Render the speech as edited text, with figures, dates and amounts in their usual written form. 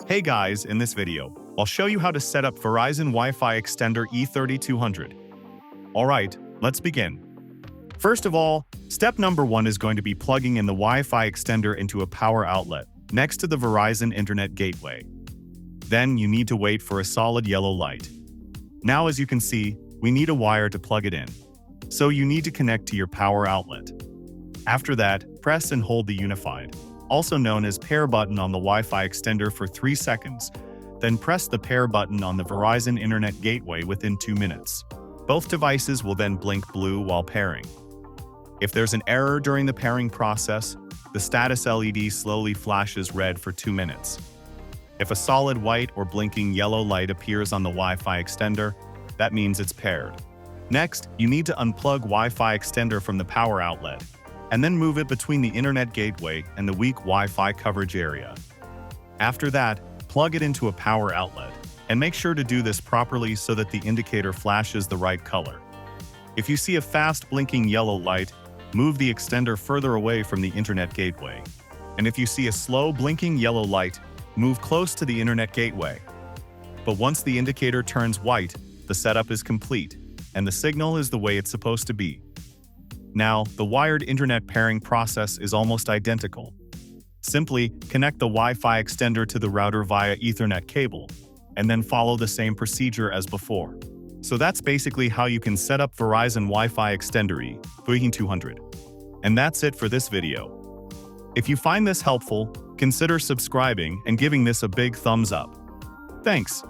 Hey guys, in this video, I'll show you how to set up Verizon Wi-Fi Extender E3200. Alright, let's begin. First of all, step number 1 is going to be plugging in the Wi-Fi extender into a power outlet next to the Verizon Internet Gateway. Then you need to wait for a solid yellow light. Now as you can see, we need a wire to plug it in. So you need to connect to your power outlet. After that, press and hold the unified, also known as pair button on the Wi-Fi extender for 3 seconds. Then press the pair button on the Verizon Internet Gateway within 2 minutes. Both devices will then blink blue while pairing. If there's an error during the pairing process, the status LED slowly flashes red for 2 minutes. If a solid white or blinking yellow light appears on the Wi-Fi extender, that means it's paired. Next, you need to unplug Wi-Fi extender from the power outlet, and then move it between the Internet Gateway and the weak Wi-Fi coverage area. After that, plug it into a power outlet, and make sure to do this properly so that the indicator flashes the right color. If you see a fast blinking yellow light, move the extender further away from the Internet Gateway. And if you see a slow blinking yellow light, move close to the Internet Gateway. But once the indicator turns white, the setup is complete, and the signal is the way it's supposed to be. Now, the wired internet pairing process is almost identical. Simply connect the Wi-Fi extender to the router via Ethernet cable, and then follow the same procedure as before. So that's basically how you can set up Verizon Wi-Fi Extender E3200. And that's it for this video. If you find this helpful, consider subscribing and giving this a big thumbs up. Thanks.